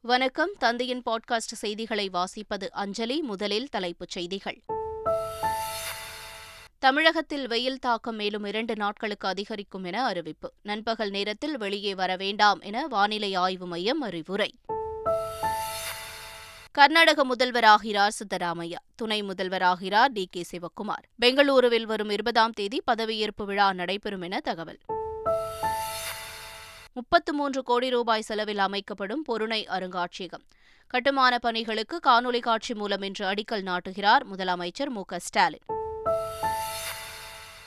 வணக்கம். தந்தையின் பாட்காஸ்ட் செய்திகளை வாசிப்பது அஞ்சலி. முதலில் தலைப்புச் செய்திகள். தமிழகத்தில் வெயில் தாக்கம் மேலும் 2 நாட்களுக்கு அதிகரிக்கும் என அறிவிப்பு. நண்பகல் நேரத்தில் வெளியே வர வேண்டாம் என வானிலை ஆய்வு மையம் அறிவுரை. கர்நாடக முதல்வராகிறார் சித்தராமையா. துணை முதல்வராகிறார் டி.கே. சிவக்குமார். பெங்களூருவில் வரும் 20ஆம் தேதி பதவியேற்பு விழா நடைபெறும் என தகவல். 33 கோடி ரூபாய் செலவில் அமைக்கப்படும் பொருணை அருங்காட்சியகம். கட்டுமான பணிகளுக்கு காணொலி காட்சி மூலம் இன்று அடிக்கல் நாட்டுகிறார் முதலமைச்சர் மு.க.ஸ்டாலின்.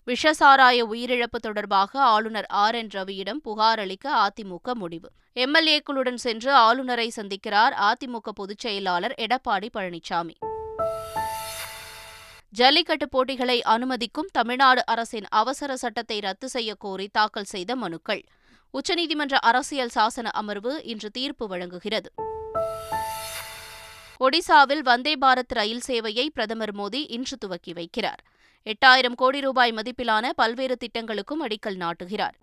விஷசாராய உயிரிழப்பு தொடர்பாக ஆளுநர் ஆர்.என்.ரவியிடம் புகார் அளிக்க அதிமுக முடிவு. எம்எல்ஏக்களுடன் சென்று ஆளுநரை சந்திக்கிறார் அதிமுக பொதுச் செயலாளர் எடப்பாடி பழனிசாமி. ஜல்லிக்கட்டு போட்டிகளை அனுமதிக்கும் தமிழ்நாடு அரசின் அவசர சட்டத்தை ரத்து செய்யக் கோரி தாக்கல் செய்த மனுக்கள். உச்சநீதிமன்ற அரசியல் சாசன அமர்வு இன்று தீர்ப்பு வழங்குகிறது. ஒடிசாவில் வந்தே பாரத் ரயில் சேவையை பிரதமர் மோடி இன்று துவக்கி வைக்கிறார். 8000 கோடி ரூபாய் மதிப்பிலான பல்வேறு திட்டங்களுக்கும் அடிக்கல் நாட்டுகிறார்.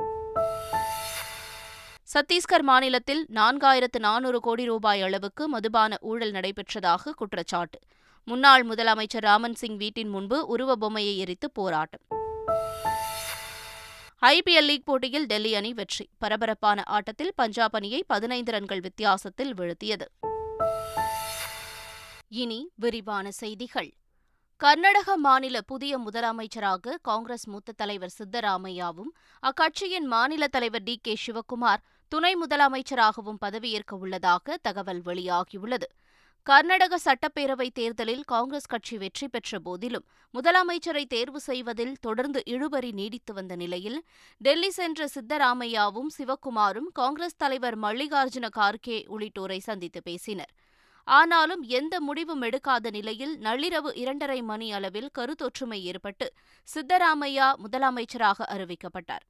சத்தீஸ்கர் மாநிலத்தில் 4400 கோடி ரூபாய் அளவுக்கு மதுபான ஊழல் நடைபெற்றதாக குற்றச்சாட்டு. முன்னாள் முதலமைச்சர் ராமன் சிங் வீட்டின் முன்பு உருவ பொம்மையை எரித்து போராட்டம். ஐபிஎல் லீக் போட்டியில் டெல்லி அணி வெற்றி. பரபரப்பான ஆட்டத்தில் பஞ்சாப் அணியை 15 ரன்கள் வித்தியாசத்தில் வீழ்த்தியது. இனி விரிவான செய்திகள். கர்நாடக மாநில புதிய முதலமைச்சராக காங்கிரஸ் மூத்த தலைவர் சித்தராமையாவும் அக்கட்சியின் மாநில தலைவர் டி.கே. சிவக்குமார் துணை முதலமைச்சராகவும் பதவியேற்க உள்ளதாக தகவல் வெளியாகியுள்ளது. கர்நாடக சட்டப்பேரவைத் தேர்தலில் காங்கிரஸ் கட்சி வெற்றி பெற்ற போதிலும் முதலமைச்சரை தேர்வு செய்வதில் தொடர்ந்து இழுபறி நீடித்து வந்த நிலையில் டெல்லி சென்ற சித்தராமையாவும் சிவக்குமாரும் காங்கிரஸ் தலைவர் மல்லிகார்ஜுன கார்கே உள்ளிட்டோரை சந்தித்து பேசினர். ஆனாலும் எந்த முடிவும் எடுக்காத நிலையில் நள்ளிரவு 2:30 மணி அளவில் கருத்தொற்றுமை ஏற்பட்டு சித்தராமையா முதலமைச்சராக அறிவிக்கப்பட்டார்.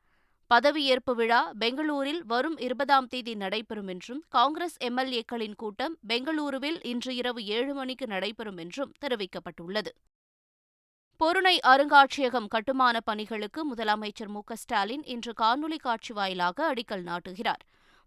பதவியேற்பு விழா பெங்களூரில் வரும் 20ஆம் தேதி நடைபெறும் என்றும் காங்கிரஸ் எம்எல்ஏக்களின் கூட்டம் பெங்களூருவில் இன்று இரவு 7 மணிக்கு நடைபெறும் என்றும் தெரிவிக்கப்பட்டுள்ளது. பொருணை அருங்காட்சியகம் கட்டுமான பணிகளுக்கு முதலமைச்சர் மு.க.ஸ்டாலின் இன்று காணொலி காட்சி வாயிலாக அடிக்கல் நாட்டுகிறார்.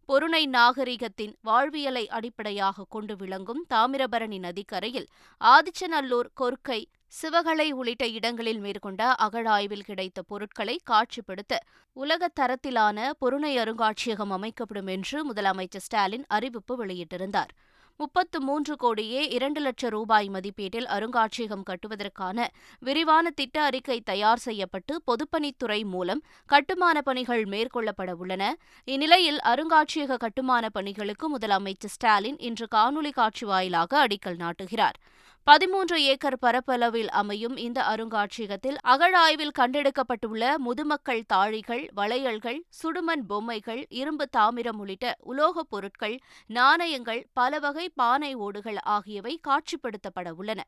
பொருணை நாகரிகத்தின் வாழ்வியலை அடிப்படையாக கொண்டு விளங்கும் தாமிரபரணி நதிக்கரையில் ஆதிச்சநல்லூர், கொர்க்கை, சிவகளை உள்ளிட்ட இடங்களில் மேற்கொண்ட அகழாய்வில் கிடைத்த பொருட்களை காட்சிப்படுத்த உலகத் தரத்திலான பொருணை அருங்காட்சியகம் அமைக்கப்படும் என்று முதலமைச்சர் ஸ்டாலின் அறிவிப்பு வெளியிட்டிருந்தார். 33 கோடியே 2 லட்சம் ரூபாய் மதிப்பீட்டில் அருங்காட்சியகம் கட்டுவதற்கான விரிவான திட்ட அறிக்கை தயார் செய்யப்பட்டு பொதுப்பணித்துறை மூலம் கட்டுமான பணிகள் மேற்கொள்ளப்பட உள்ளன. இந்நிலையில் அருங்காட்சியக கட்டுமான பணிகளுக்கு முதலமைச்சர் ஸ்டாலின் இன்று காணொலி காட்சி வாயிலாக அடிக்கல் நாட்டுகிறார். 13 ஏக்கர் பரப்பளவில் அமையும் இந்த அருங்காட்சியகத்தில் அகழாய்வில் கண்டெடுக்கப்பட்டுள்ள முதுமக்கள் தாழிகள், வளையல்கள், சுடுமண் பொம்மைகள், இரும்பு, தாமிரம் உள்ளிட்ட உலோகப் பொருட்கள், நாணயங்கள், பல வகை பானை ஓடுகள் ஆகியவை காட்சிப்படுத்தப்பட உள்ளன.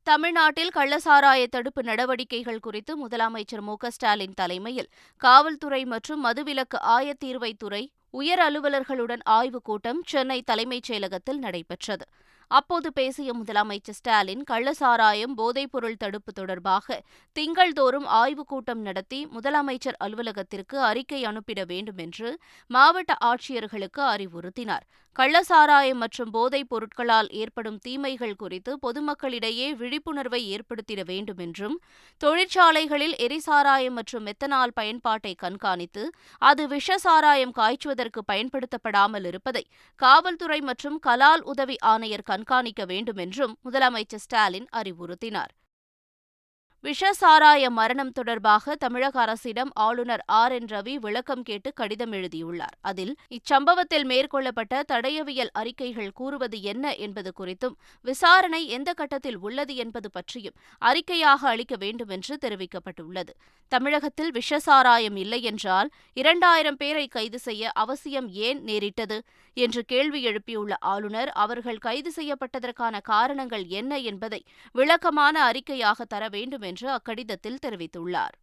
தமிழ்நாட்டில் கள்ளசாராய தடுப்பு நடவடிக்கைகள் குறித்து முதலமைச்சர் மு.க.ஸ்டாலின் தலைமையில் காவல்துறை மற்றும் மதுவிலக்கு ஆயத்தீர்வைத்துறை உயர் அலுவலர்களுடன் ஆய்வுக் கூட்டம் சென்னை தலைமைச் செயலகத்தில் நடைபெற்றது. அப்போது பேசிய முதலமைச்சர் ஸ்டாலின் கள்ளசாராயம், போதைப்பொருள் தடுப்பு தொடர்பாக திங்கள்தோறும் ஆய்வுக் கூட்டம் நடத்தி முதலமைச்சர் அலுவலகத்திற்கு அறிக்கை அனுப்பிட வேண்டும் என்று மாவட்ட ஆட்சியர்களுக்கு அறிவுறுத்தினார். கள்ளசாராயம் மற்றும் போதைப் பொருட்களால் ஏற்படும் தீமைகள் குறித்து பொதுமக்களிடையே விழிப்புணர்வை ஏற்படுத்திட வேண்டும் என்றும், தொழிற்சாலைகளில் எரிசாராயம் மற்றும் மெத்தனால் பயன்பாட்டை கண்காணித்து அது விஷசாராயம் காய்ச்சுவதற்கு பயன்படுத்தப்படாமல் இருப்பதை காவல்துறை மற்றும் கலால் உதவி ஆணையர் கண்காணிக்க வேண்டும் என்றும் முதலமைச்சர் ஸ்டாலின் அறிவுறுத்தினார். விஷசாராய மரணம் தொடர்பாக தமிழக அரசிடம் ஆளுநர் ஆர்.என்.ரவி விளக்கம் கேட்டு கடிதம் எழுதியுள்ளார். அதில் இச்சம்பவத்தில் மேற்கொள்ளப்பட்ட தடயவியல் அறிக்கைகள் கூறுவது என்ன என்பது குறித்தும், விசாரணை எந்த கட்டத்தில் உள்ளது என்பது பற்றியும் அறிக்கையாக அளிக்க வேண்டும் என்று தெரிவிக்கப்பட்டுள்ளது. தமிழகத்தில் விஷசாராயம் இல்லை என்றால் 2000 பேரை கைது செய்ய அவசியம் ஏன் நேரிட்டது என்று கேள்வி எழுப்பியுள்ள ஆளுநர், அவர்கள் கைது செய்யப்பட்டதற்கான காரணங்கள் என்ன என்பதை விளக்கமான அறிக்கையாக தர வேண்டும் என்று அக்கடிதத்தில் தெரிவித்துள்ளார்.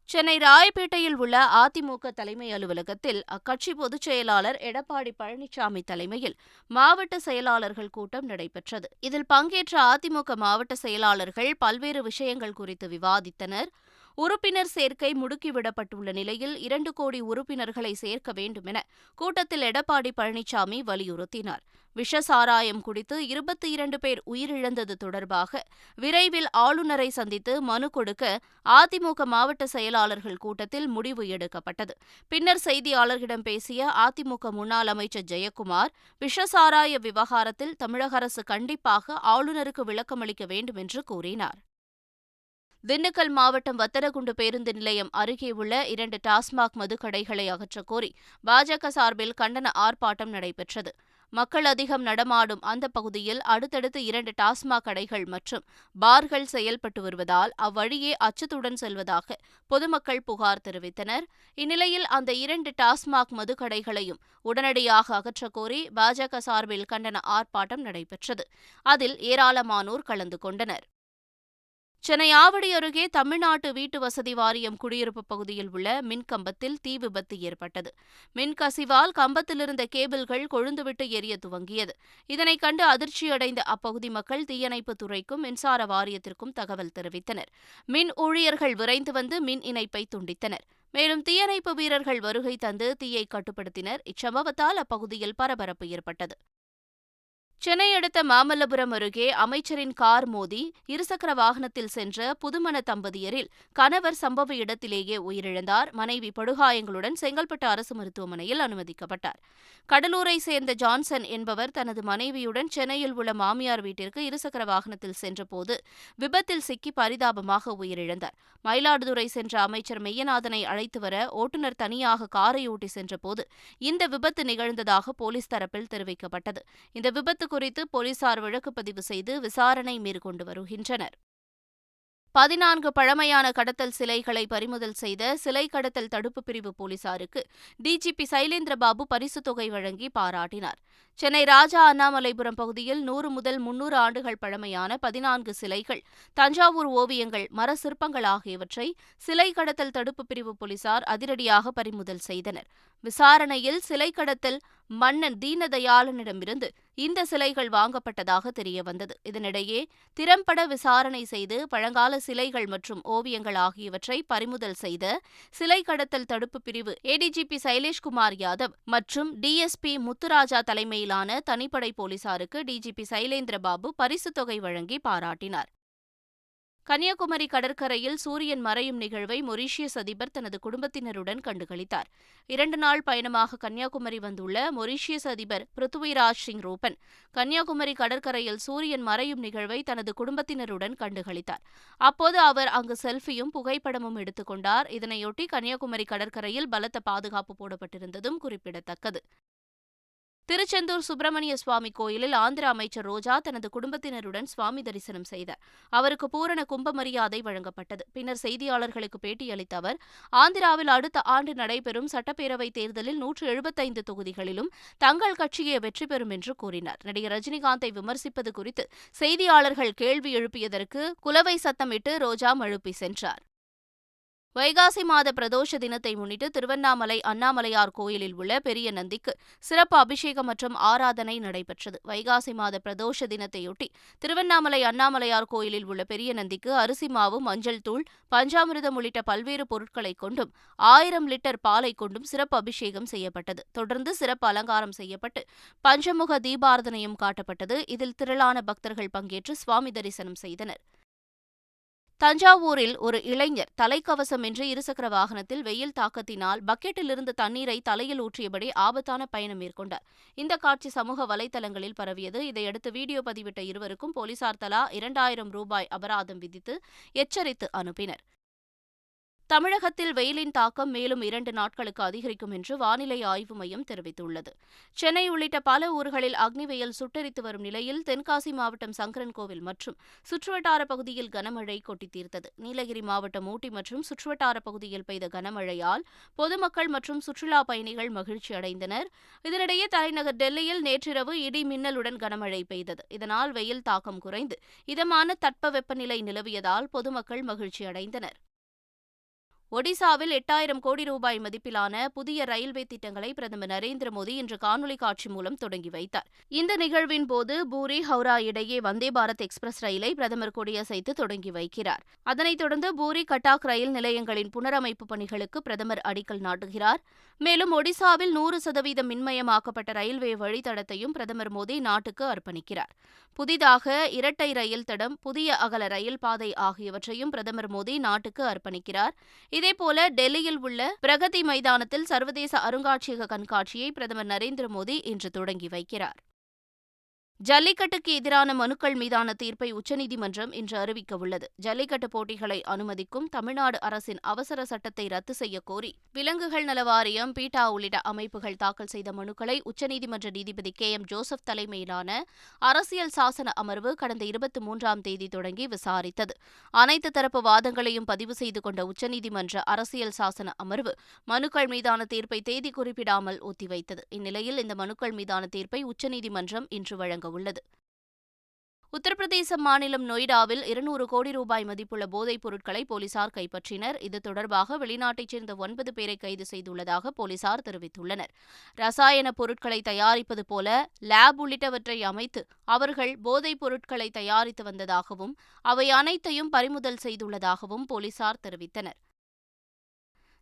சென்னை ராயப்பேட்டையில் உள்ள அதிமுக தலைமை அலுவலகத்தில் அக்கட்சி பொதுச் செயலாளர் எடப்பாடி பழனிசாமி தலைமையில் மாவட்ட செயலாளர்கள் கூட்டம் நடைபெற்றது. இதில் பங்கேற்ற அதிமுக மாவட்ட செயலாளர்கள் பல்வேறு விஷயங்கள் குறித்து விவாதித்தனர். உறுப்பினர் சேர்க்கை முடுக்கிவிடப்பட்டுள்ள நிலையில் 2 கோடி உறுப்பினர்களை சேர்க்க வேண்டும் என கூட்டத்தில் எடப்பாடி பழனிசாமி வலியுறுத்தினார். விஷ சாராயம் குடித்து 22 பேர் உயிரிழந்தது தொடர்பாக விரைவில் ஆளுநரை சந்தித்து மனு கொடுக்க அதிமுக மாவட்ட செயலாளர்கள் கூட்டத்தில் முடிவு எடுக்கப்பட்டது. பின்னர் செய்தியாளர்களிடம் பேசிய அதிமுக முன்னாள் அமைச்சர் ஜெயக்குமார், விஷசாராய விவகாரத்தில் தமிழக அரசு கண்டிப்பாக ஆளுநருக்கு விளக்கமளிக்க வேண்டும் என்று கூறினார். திண்டுக்கல் மாவட்டம் வத்தலகுண்டு பேருந்து நிலையம் அருகே உள்ள 2 டாஸ்மாக் மதுக்கடைகளை அகற்றக்கோரி பாஜக சார்பில் கண்டன ஆர்ப்பாட்டம் நடைபெற்றது. மக்கள் அதிகம் நடமாடும் அந்த பகுதியில் அடுத்தடுத்து 2 டாஸ்மாக் கடைகள் மற்றும் பார்கள் செயல்பட்டு வருவதால் அவ்வழியே அச்சத்துடன் செல்வதாக பொதுமக்கள் புகார் தெரிவித்தனர். இந்நிலையில் அந்த 2 டாஸ்மாக் மதுக்கடைகளையும் உடனடியாக அகற்றக்கோரி பாஜக சார்பில் கண்டன ஆர்ப்பாட்டம் நடைபெற்றது. அதில் ஏராளமானோர் கலந்து கொண்டனர். சென்னை ஆவடி அருகே தமிழ்நாட்டு வீட்டு வசதி வாரியம் குடியிருப்பு பகுதியில் உள்ள மின்கம்பத்தில் தீ விபத்து ஏற்பட்டது. மின்கசிவால் கம்பத்திலிருந்த கேபிள்கள் கொழுந்துவிட்டு எரிய துவங்கியது. இதனை கண்டு அதிர்ச்சியடைந்த அப்பகுதி மக்கள் தீயணைப்புத் துறைக்கும் மின்சார வாரியத்திற்கும் தகவல் தெரிவித்தனர். மின் ஊழியர்கள் விரைந்து வந்து மின் இணைப்பை துண்டித்தனர். மேலும் தீயணைப்பு வீரர்கள் வருகை தந்து தீயை கட்டுப்படுத்தினர். இச்சம்பவத்தால் அப்பகுதியில் பரபரப்பு ஏற்பட்டது. சென்னை அடுத்த மாமல்லபுரம் அருகே அமைச்சரின் கார் மோதி இருசக்கர வாகனத்தில் சென்ற புதுமண தம்பதியரில் கணவர் சம்பவ இடத்திலேயே உயிரிழந்தார். மனைவி படுகாயங்களுடன் செங்கல்பட்டு அரசு மருத்துவமனையில் அனுமதிக்கப்பட்டார். கடலூரை சேர்ந்த ஜான்சன் என்பவர் தனது மனைவியுடன் சென்னையில் உள்ள மாமியார் வீட்டிற்கு இருசக்கர வாகனத்தில் சென்றபோது விபத்தில் சிக்கி பரிதாபமாக உயிரிழந்தார். மயிலாடுதுறை சென்ற அமைச்சர் மெய்யநாதனை அழைத்து வர ஓட்டுநர் தனியாக காரை ஓட்டி சென்றபோது இந்த விபத்து நிகழ்ந்ததாக போலீஸ் தரப்பில் தெரிவிக்கப்பட்டது. இந்த விபத்து குறித்து போலீசார் வழக்கு பதிவு செய்து விசாரணை மேற்கொண்டு வருகின்றனர். 14 பழமையான கடத்தல் சிலைகளை பறிமுதல் செய்த சிலை கடத்தல் தடுப்பு பிரிவு போலீசாருக்கு டிஜிபி சைலேந்திரபாபு பரிசுத் தொகை வழங்கி பாராட்டினார். சென்னை ராஜா அண்ணாமலைபுரம் பகுதியில் 100 முதல் 300 ஆண்டுகள் பழமையான 14 சிலைகள், தஞ்சாவூர் ஓவியங்கள், மர சிற்பங்கள் ஆகியவற்றை சிலை கடத்தல் தடுப்பு பிரிவு போலீசார் அதிரடியாக பறிமுதல் செய்தனர். விசாரணையில் சிலை கடத்தல் மன்னன் தீனதயாளனிடமிருந்து இந்த சிலைகள் வாங்கப்பட்டதாக தெரியவந்தது. இதனிடையே திறம்பட விசாரணை செய்து பழங்கால சிலைகள் மற்றும் ஓவியங்கள் ஆகியவற்றை பறிமுதல் செய்த சிலை கடத்தல் தடுப்பு பிரிவு ஏடிஜிபி சைலேஷ்குமார் யாதவ் மற்றும் டிஎஸ்பி முத்துராஜா தலைமையிலான தனிப்படை போலீசாருக்கு டிஜிபி சைலேந்திரபாபு பரிசுத் தொகை வழங்கி பாராட்டினார். கன்னியாகுமரி கடற்கரையில் சூரியன் மறையும் நிகழ்வை மொரீஷியஸ் அதிபர் தனது குடும்பத்தினருடன் கண்டுகளித்தார். 2 நாள் பயணமாக கன்னியாகுமரி வந்துள்ள மொரீஷியஸ் அதிபர் பிருத்விராஜ் சிங் ரூபன் கன்னியாகுமரி கடற்கரையில் சூரியன் மறையும் நிகழ்வை தனது குடும்பத்தினருடன் கண்டுகளித்தார். அப்போது அவர் அங்கு செல்ஃபியும் புகைப்படமும் எடுத்துக் கொண்டார். இதனையொட்டி கன்னியாகுமரி கடற்கரையில் பலத்த பாதுகாப்பு போடப்பட்டிருந்ததும் குறிப்பிடத்தக்கது. திருச்செந்தூர் சுப்பிரமணிய சுவாமி கோயிலில் ஆந்திர அமைச்சர் ரோஜா தனது குடும்பத்தினருடன் சுவாமி தரிசனம் செய்தார். அவருக்கு பூரண கும்ப மரியாதை வழங்கப்பட்டது. பின்னர் செய்தியாளர்களுக்கு பேட்டியளித்த அவர், ஆந்திராவில் அடுத்த ஆண்டு நடைபெறும் சட்டப்பேரவைத் தேர்தலில் 175 தொகுதிகளிலும் தங்கள் கட்சியே வெற்றி பெறும் என்று கூறினார். நடிகர் ரஜினிகாந்தை விமர்சிப்பது குறித்து செய்தியாளர்கள் கேள்வி எழுப்பியதற்கு குலவை சத்தமிட்டு ரோஜா மழுப்பி சென்றார். வைகாசி மாத பிரதோஷ தினத்தை முன்னிட்டு திருவண்ணாமலை அண்ணாமலையார் கோயிலில் உள்ள பெரிய நந்திக்கு சிறப்பு அபிஷேகம் மற்றும் ஆராதனை நடைபெற்றது. வைகாசி மாத பிரதோஷ தினத்தையொட்டி திருவண்ணாமலை அண்ணாமலையார் கோயிலில் உள்ள பெரிய நந்திக்கு அரிசி மாவு, மஞ்சள் தூள், பஞ்சாமிர்தம் உள்ளிட்ட பல்வேறு பொருட்களை கொண்டும் 1000 லிட்டர் பாலை கொண்டும் சிறப்பு அபிஷேகம் செய்யப்பட்டது. தொடர்ந்து சிறப்பு அலங்காரம் செய்யப்பட்டு பஞ்சமுக தீபாரதனையும் காட்டப்பட்டது. இதில் திரளான பக்தர்கள் பங்கேற்று சுவாமி தரிசனம் செய்தனர். தஞ்சாவூரில் ஒரு இளைஞர் தலைக்கவசமின்றி இருசக்கர வாகனத்தில் வெயில் தாக்கத்தினால் பக்கெட்டிலிருந்து தண்ணீரை தலையில் ஊற்றியபடி ஆபத்தான பயணம் மேற்கொண்டார். இந்த காட்சி சமூக வலைதளங்களில் பரவியது. இதையடுத்து வீடியோ பதிவிட்ட இருவருக்கும் போலீசார் தலா 2000 ரூபாய் அபராதம் விதித்து எச்சரித்து அனுப்பினர். தமிழகத்தில் வெயிலின் தாக்கம் மேலும் 2 நாட்களுக்கு அதிகரிக்கும் என்று வானிலை ஆய்வு மையம் தெரிவித்துள்ளது. சென்னை உள்ளிட்ட பல ஊர்களில் அக்னி வெயில் சுட்டெரித்து வரும் நிலையில் தென்காசி மாவட்டம் சங்கரன்கோவில் மற்றும் சுற்றுவட்டார பகுதியில் கனமழை கொட்டித் தீர்த்தது. நீலகிரி மாவட்டம் ஊட்டி மற்றும் சுற்றுவட்டார பகுதியில் பெய்த கனமழையால் பொதுமக்கள் மற்றும் சுற்றுலா பயணிகள் மகிழ்ச்சி அடைந்தனர். இதனிடையே தலைநகர் டெல்லியில் நேற்றிரவு இடி மின்னலுடன் கனமழை பெய்தது. இதனால் வெயில் தாக்கம் குறைந்து இதமான தட்பவெப்பநிலை நிலவியதால் பொதுமக்கள் மகிழ்ச்சி அடைந்தனர். ஒடிசாவில் 8000 கோடி ரூபாய் மதிப்பிலான புதிய ரயில்வே திட்டங்களை பிரதமர் நரேந்திர மோடி இன்று காணொலி காட்சி மூலம் தொடங்கி வைத்தார். இந்த நிகழ்வின் போது பூரி ஹவுரா இடையே வந்தே பாரத் எக்ஸ்பிரஸ் ரயிலை பிரதமர் கொடியசைத்து தொடங்கி வைக்கிறார். அதனைத் தொடர்ந்து பூரி கட்டாக் ரயில் நிலையங்களின் புனரமைப்பு பணிகளுக்கு பிரதமர் அடிக்கல் நாட்டுகிறார். மேலும் ஒடிசாவில் 100% மின்மயமாக்கப்பட்ட ரயில்வே வழித்தடத்தையும் பிரதமர் மோடி நாட்டுக்கு அர்ப்பணிக்கிறார். புதிதாக இரட்டை ரயில் தடம், புதிய அகல ரயில் பாதை ஆகியவற்றையும் பிரதமர் மோடி நாட்டுக்கு அர்ப்பணிக்கிறார். இதேபோல டெல்லியில் உள்ள பிரகதி மைதானத்தில் சர்வதேச அருங்காட்சியக கண்காட்சியை பிரதமர் நரேந்திர மோடி இன்று தொடங்கி வைக்கிறார். ஜல்லிக்கட்டுக்கு எதிரான மனுக்கள் மீதான தீர்ப்பை உச்சநீதிமன்றம் இன்று அறிவிக்கவுள்ளது. ஜல்லிக்கட்டு போட்டிகளை அனுமதிக்கும் தமிழ்நாடு அரசின் அவசர சட்டத்தை ரத்து செய்யக் கோரி விலங்குகள் நல வாரியம், பீட்டா உள்ளிட்ட அமைப்புகள் தாக்கல் செய்த மனுக்களை உச்சநீதிமன்ற நீதிபதி கே.எம். ஜோசப் தலைமையிலான அரசியல் சாசன அமர்வு கடந்த 23ஆம் தேதி தொடங்கி விசாரித்தது. அனைத்து தரப்பு வாதங்களையும் பதிவு செய்து கொண்ட உச்சநீதிமன்ற அரசியல் சாசன அமர்வு மனுக்கள் மீதான தீர்ப்பை தேதி குறிப்பிடாமல் ஒத்திவைத்தது. இந்நிலையில் இந்த மனுக்கள் மீதான தீர்ப்பை உச்சநீதிமன்றம் இன்று வழங்க உள்ளது. உத்தரப்பிரதேச மாநிலம் நொய்டாவில் 200 கோடி ரூபாய் மதிப்புள்ள போதைப் பொருட்களை போலீசார் கைப்பற்றினர். இது தொடர்பாக வெளிநாட்டைச் சேர்ந்த 9 பேரை கைது செய்துள்ளதாக போலீசார் தெரிவித்துள்ளனர். ரசாயன பொருட்களை தயாரிப்பது போல லேப் உள்ளிட்டவற்றை அமைத்து அவர்கள் போதைப் பொருட்களை தயாரித்து வந்ததாகவும் அவை அனைத்தையும் பறிமுதல் செய்துள்ளதாகவும் போலீசார் தெரிவித்தனர்.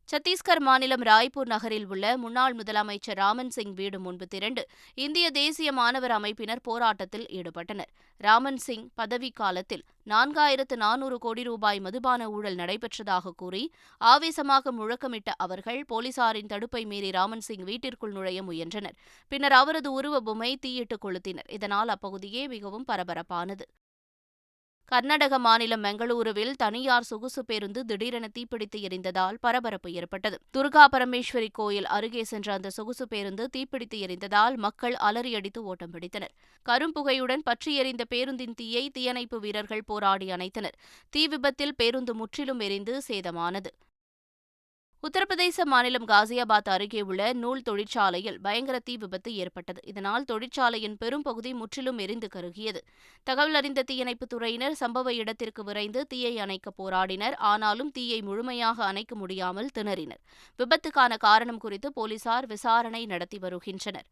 சத்தீஸ்கர் மாநிலம் ராய்ப்பூர் நகரில் உள்ள முன்னாள் முதலமைச்சர் ராமன் சிங் வீடு முன்பு திரண்டு இந்திய தேசிய மாணவர் அமைப்பினர் போராட்டத்தில் ஈடுபட்டனர். ராமன் சிங் பதவிக்காலத்தில் 4400 கோடி ரூபாய் மதுபான ஊழல் நடைபெற்றதாக கூறி ஆவேசமாக முழக்கமிட்ட அவர்கள் போலீசாரின் தடுப்பை மீறி ராமன் சிங் வீட்டிற்குள் நுழைய முயன்றனர். பின்னர் அவரது உருவ பொம்மை தீயிட்டு கொளுத்தினர். இதனால் அப்பகுதியே மிகவும் பரபரப்பானது. கர்நாடக மாநிலம் பெங்களூருவில் தனியார் சொகுசு பேருந்து திடீரென தீப்பிடித்து எரிந்ததால் பரபரப்பு ஏற்பட்டது. துர்கா பரமேஸ்வரி கோயில் அருகே சென்ற அந்த சொகுசு பேருந்து தீப்பிடித்து எரிந்ததால் மக்கள் அலறியடித்து ஓட்டம் பிடித்தனர். கரும்புகையுடன் பற்றி எரிந்த பேருந்தின் தீயை தீயணைப்பு வீரர்கள் போராடி அணைத்தனர். தீ விபத்தில் பேருந்து முற்றிலும் எரிந்து சேதமானது. உத்தரப்பிரதேச மாநிலம் காசியாபாத் அருகே உள்ள நூல் தொழிற்சாலையில் பயங்கர தீ விபத்து ஏற்பட்டது. இதனால் தொழிற்சாலையின் பெரும் பகுதி முற்றிலும் எரிந்து கருகியது. தகவல் அறிந்த தீயணைப்புத் துறையினர் சம்பவ இடத்திற்கு விரைந்து தீயை அணைக்க போராடினர். ஆனாலும் தீயை முழுமையாக அணைக்க முடியாமல் திணறினர். விபத்துக்கான காரணம் குறித்து போலீசார் விசாரணை நடத்தி வருகின்றனர்.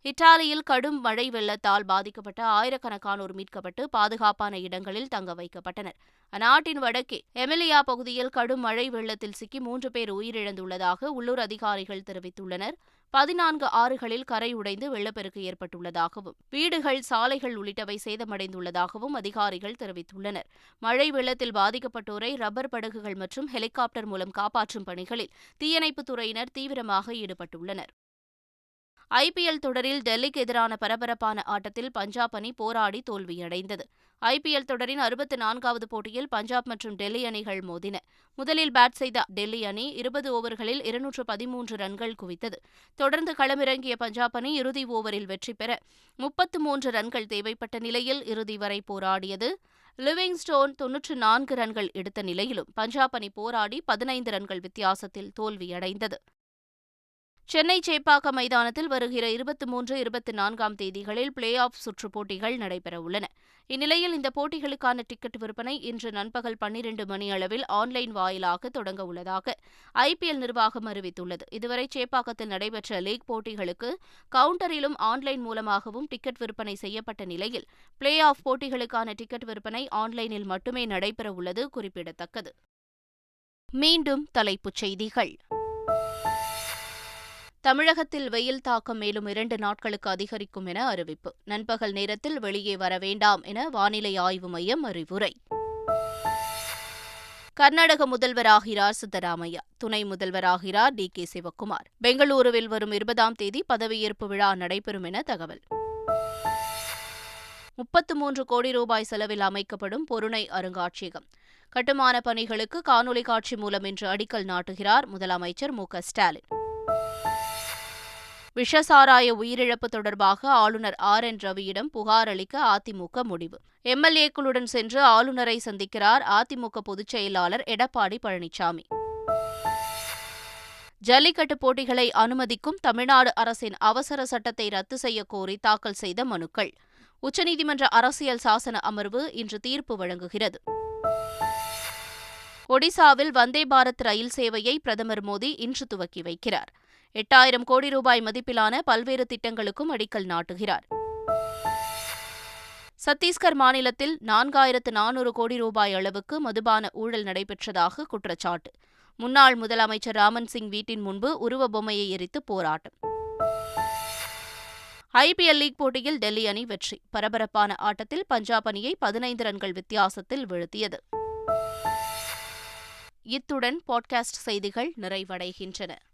இத்தாலியில் கடும் மழை வெள்ளத்தால் பாதிக்கப்பட்ட ஆயிரக்கணக்கானோர் மீட்கப்பட்டு பாதுகாப்பான இடங்களில் தங்க வைக்கப்பட்டனர். அந்நாட்டின் வடக்கே எமிலியா பகுதியில் கடும் மழை வெள்ளத்தில் சிக்கி 3 பேர் உயிரிழந்துள்ளதாக உள்ளூர் அதிகாரிகள் தெரிவித்துள்ளனர். 14 ஆறுகளில் கரை உடைந்து வெள்ளப்பெருக்கு ஏற்பட்டுள்ளதாகவும் வீடுகள், சாலைகள் உள்ளிட்டவை சேதமடைந்துள்ளதாகவும் அதிகாரிகள் தெரிவித்துள்ளனர். மழை வெள்ளத்தில் பாதிக்கப்பட்டோரை ரப்பர் படகுகள் மற்றும் ஹெலிகாப்டர் மூலம் காப்பாற்றும் பணிகளில் தீயணைப்புத் துறையினர் தீவிரமாக ஈடுபட்டுள்ளனர். ஐபிஎல் தொடரில் டெல்லிக்கு எதிரான பரபரப்பான ஆட்டத்தில் பஞ்சாப் அணி போராடி தோல்வியடைந்தது. ஐபிஎல் தொடரின் 64வது போட்டியில் பஞ்சாப் மற்றும் டெல்லி அணிகள் மோதின. முதலில் பேட் செய்த டெல்லி அணி 20 ஓவர்களில் 213 ரன்கள் குவித்தது. தொடர்ந்து களமிறங்கிய பஞ்சாப் அணி இறுதி ஓவரில் வெற்றி பெற 33 ரன்கள் தேவைப்பட்ட நிலையில் இறுதி வரை போராடியது. லிவிங்ஸ்டோன் 94 ரன்கள் எடுத்த நிலையிலும் பஞ்சாப் அணி போராடி 15 ரன்கள் வித்தியாசத்தில் தோல்வியடைந்தது. சென்னை சேப்பாக்கம் மைதானத்தில் வருகிற 23, 24ஆம் தேதிகளில் பிளே ஆஃப் சுற்றுப் போட்டிகள் நடைபெறவுள்ளன. இந்நிலையில் இந்த போட்டிகளுக்கான டிக்கெட் விற்பனை இன்று நண்பகல் 12 மணியளவில் ஆன்லைன் வாயிலாக தொடங்க உள்ளதாக ஐபிஎல் நிர்வாகம் அறிவித்துள்ளது. இதுவரை சேப்பாக்கத்தில் நடைபெற்ற லீக் போட்டிகளுக்கு கவுண்டரிலும் ஆன்லைன் மூலமாகவும் டிக்கெட் விற்பனை செய்யப்பட்ட நிலையில் பிளே ஆஃப் போட்டிகளுக்கான டிக்கெட் விற்பனை ஆன்லைனில் மட்டுமே நடைபெறவுள்ளது குறிப்பிடத்தக்கது. மீண்டும் தலைப்புச் செய்திகள். தமிழகத்தில் வெயில் தாக்கம் மேலும் 2 நாட்களுக்கு அதிகரிக்கும் என அறிவிப்பு. நண்பகல் நேரத்தில் வெளியே வர வேண்டாம் என வானிலை ஆய்வு மையம் அறிவுரை. கர்நாடக முதல்வராகிறார் சித்தராமையா. துணை முதல்வராகிறார் டி.கே. சிவக்குமார். பெங்களூருவில் வரும் 20ஆம் தேதி பதவியேற்பு விழா நடைபெறும் என தகவல். 33 கோடி ரூபாய் செலவில் அமைக்கப்படும் பொருணை அருங்காட்சியகம். கட்டுமான பணிகளுக்கு காணொலி காட்சி மூலம் இன்று அடிக்கல் நாட்டுகிறார் முதலமைச்சர் மு.க. ஸ்டாலின். விஷசாராய உயிரிழப்பு தொடர்பாக ஆளுநர் ஆர்.என். ரவியிடம் புகார் அளிக்க அதிமுக முடிவு. எம்எல்ஏக்களுடன் சென்று ஆளுநரை சந்திக்கிறார் அதிமுக பொதுச் செயலாளர் எடப்பாடி பழனிசாமி. ஜல்லிக்கட்டு போட்டிகளை அனுமதிக்கும் தமிழ்நாடு அரசின் அவசர சட்டத்தை ரத்து செய்யக் கோரி தாக்கல் செய்த மனுக்கள். உச்சநீதிமன்ற அரசியல் சாசன அமர்வு இன்று தீர்ப்பு வழங்குகிறது. ஒடிசாவில் வந்தே பாரத் ரயில் சேவையை பிரதமர் மோடி இன்று துவக்கி வைக்கிறார். 8000 கோடி ரூபாய் மதிப்பிலான பல்வேறு திட்டங்களுக்கும் அடிக்கல் நாட்டுகிறார். சத்தீஸ்கர் மாநிலத்தில் 4400 கோடி ரூபாய் அளவுக்கு மதுபான ஊழல் நடைபெற்றதாக குற்றச்சாட்டு. முன்னாள் முதலமைச்சர் ராமன் சிங் வீட்டின் முன்பு உருவ பொம்மையை எரித்து போராட்டம். IPL லீக் போட்டியில் டெல்லி அணி வெற்றி. பரபரப்பான ஆட்டத்தில் பஞ்சாப் அணியை 15 ரன்கள் வித்தியாசத்தில் வீழ்த்தியது. இத்துடன் பாட்காஸ்ட் செய்திகள் நிறைவடைகின்றன.